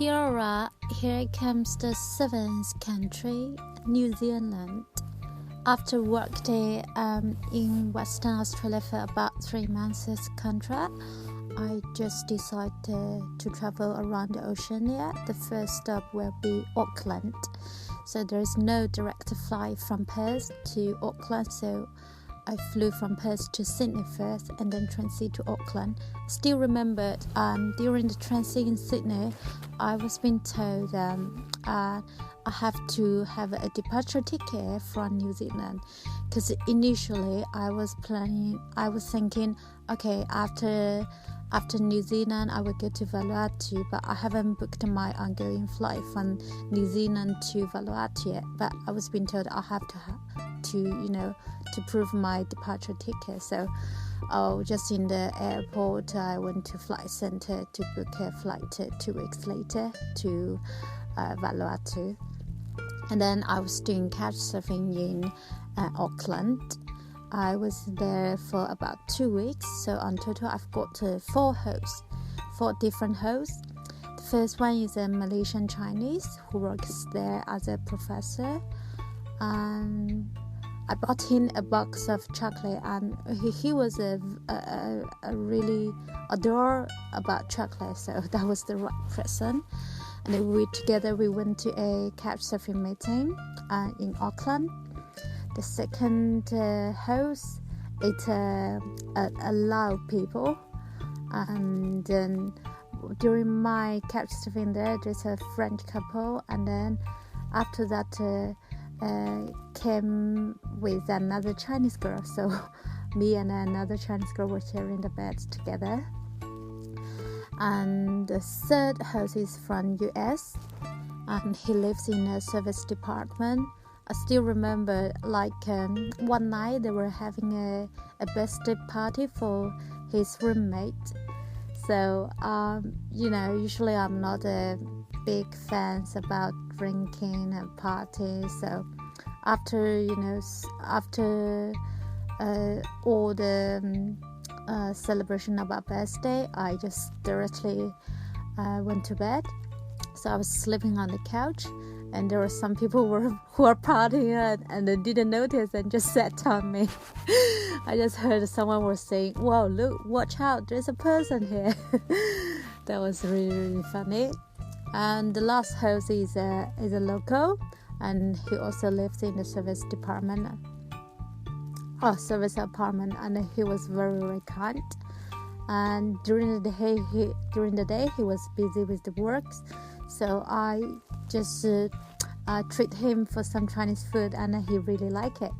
Here comes the seventh country, New Zealand. After working in Western Australia for about 3 months as contract, I just decided to travel around the Oceania. The first stop will be Auckland. So there is no direct flight from Perth to Auckland, so I flew from Perth to Sydney first and then transit to Auckland. Still remember during the transit in Sydney, I was being told I have to have a departure ticket from New Zealand, because initially I was thinking, okay, after New Zealand I will go to Vanuatu, but I haven't booked my ongoing flight from New Zealand to Vanuatu yet. But I was being told I have to prove my departure ticket. So just in the airport I went to flight center to book a flight 2 weeks later to Vanuatu. And then I was doing couch surfing in Auckland. I was there for about 2 weeks, so on total I've got 4 different hosts. The first one is a Malaysian Chinese who works there as a professor, and I bought him a box of chocolate, and he was a really adore about chocolate, so that was the right person. And then we went to a couch surfing meeting in Auckland. The second host, it's a Lao people, and then during my couch surfing there's a French couple, and then after that came with another Chinese girl. So me and another Chinese girl were sharing the bed together. And the third host is from US, and he lives in a service department. I still remember, one night they were having a birthday party for his roommate. So usually I'm not a big fan about drinking and parties. So after all the celebration of our birthday, I just directly went to bed. So I was sleeping on the couch, and there were some people who were partying and they didn't notice and just sat on me. I just heard someone was saying, "Whoa, look, watch out, there's a person here." That was really, really funny. And the last host is a local, and he also lives in the service apartment, and he was very, very kind. And during the day he was busy with the work, so I just treat him for some Chinese food, and he really liked it.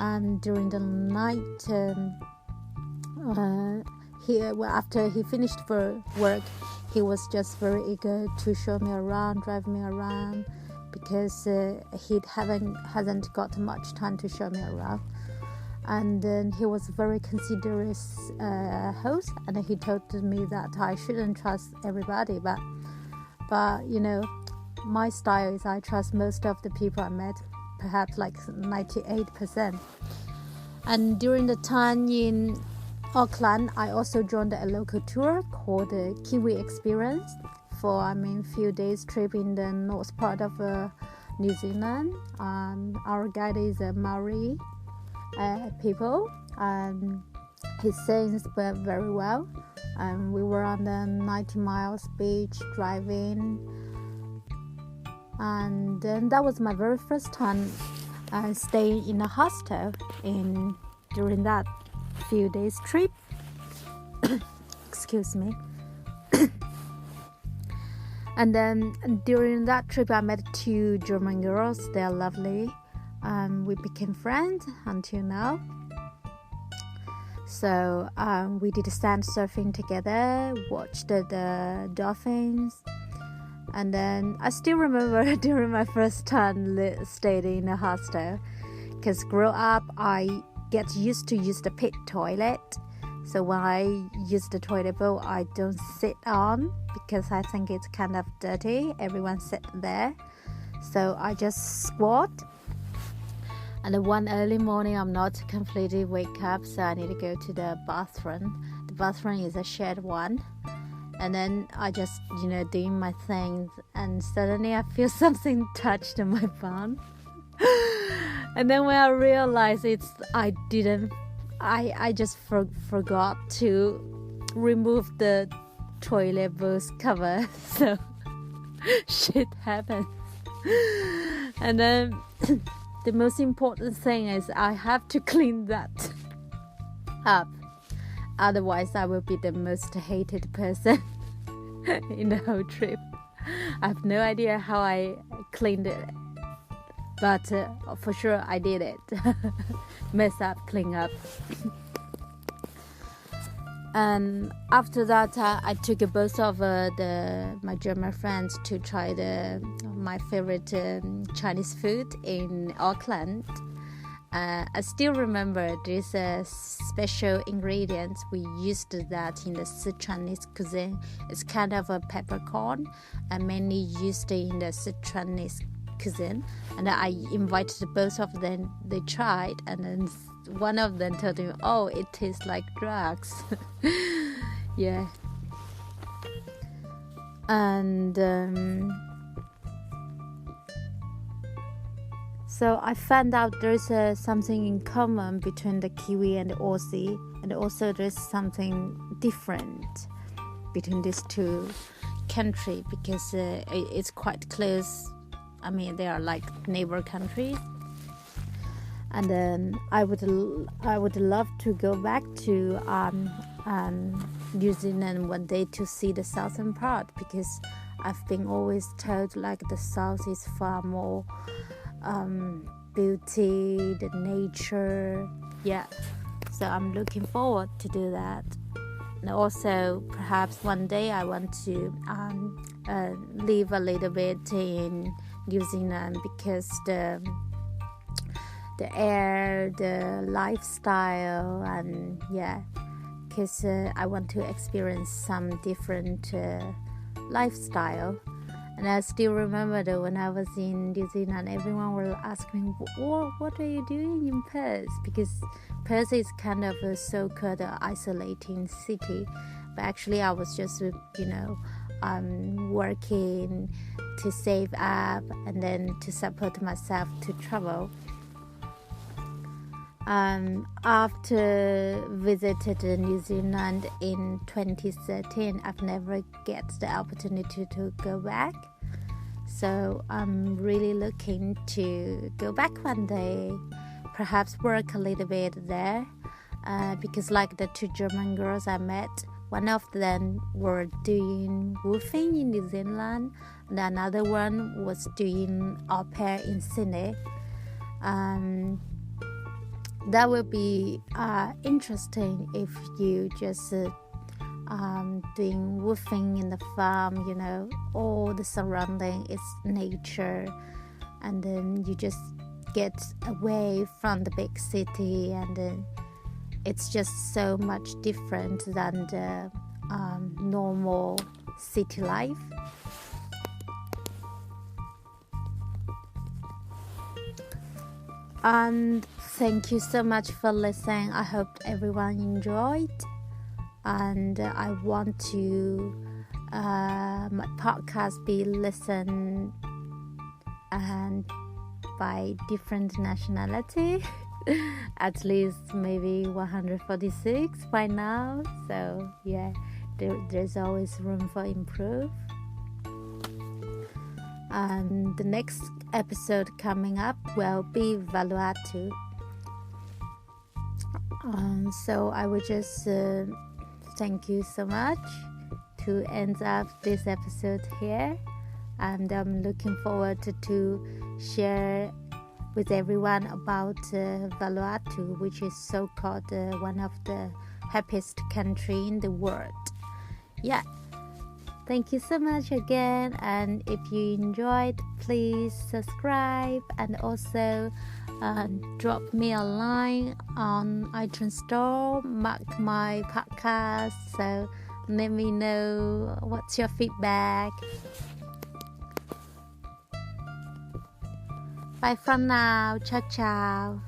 And during the night, after he finished for work, he was just very eager to show me around, drive me around, because he hasn't got much time to show me around. And then he was very considerate host, and he told me that I shouldn't trust everybody, but my style is I trust most of the people I met, perhaps 98%. And during the time in Auckland, I also joined a local tour called the Kiwi Experience for few days trip in the north part of New Zealand. Our guide is a Maori people, and he sings very well. And we were on the 90 miles beach driving, and then that was my very first time staying in a hostel during that few days trip. Excuse me. And then during that trip I met 2 German girls. They're lovely, and we became friends until now. So we did sand surfing together, watched the dolphins. And then I still remember during my first time stayed in a hostel, because grow up I get used to use the pit toilet. So when I use the toilet bowl, I don't sit on, because I think it's kind of dirty. Everyone sit there, so I just squat. And then one early morning, I'm not completely wake up, so I need to go to the bathroom. The bathroom is a shared one. And then I just, doing my things, and suddenly I feel something touched my bum. And then when I realized I just forgot to remove the toilet bowl cover. So shit happens. And then the most important thing is I have to clean that up. Otherwise, I will be the most hated person in the whole trip. I have no idea how I cleaned it, but for sure I did it. Mess up, clean up. And after that, I took both of my German friends to try my favorite Chinese food in Auckland. I still remember this special ingredients we used that in the Sichuanese cuisine. It's kind of a peppercorn, and mainly used in the Sichuanese cuisine. And I invited both of them. They tried, and then one of them told me, "Oh, it tastes like drugs." Yeah. And so I found out there's something in common between the Kiwi and the Aussie, and also there's something different between these two countries, because it's quite close. I mean, they are like neighbor countries. And then I would love to go back to New Zealand one day to see the southern part, because I've been always told like the south is far more beauty, the nature. Yeah, so I'm looking forward to do that. And also perhaps one day I want to live a little bit in New Zealand, because the air, the lifestyle, and because I want to experience some different lifestyle. And I still remember that when I was in New Zealand, everyone will ask me, what are you doing in Perth? Because Perth is kind of a so-called isolating city. But actually I was just, working to save up and then to support myself to travel. After visited New Zealand in 2013, I've never get the opportunity to go back. So I'm really looking to go back one day, perhaps work a little bit there, because like the two German girls I met, one of them were doing woofing in New Zealand, and another one was doing au pair in Sydney. That will be interesting if you just doing woofing in the farm, all the surrounding is nature, and then you just get away from the big city, and then it's just so much different than the normal city life. And thank you so much for listening. I hope everyone enjoyed, and I want to my podcast be listened and by different nationality. At least maybe 146 by now. So there's always room for improve. And the next episode coming up will be Vanuatu. So I would just thank you so much to end up this episode here, and I'm looking forward to share with everyone about Vanuatu, which is so-called one of the happiest country in the world. Thank you so much again, and if you enjoyed, please subscribe, and also drop me a line on iTunes Store, mark my podcast, so let me know what's your feedback. Bye for now. Ciao, ciao.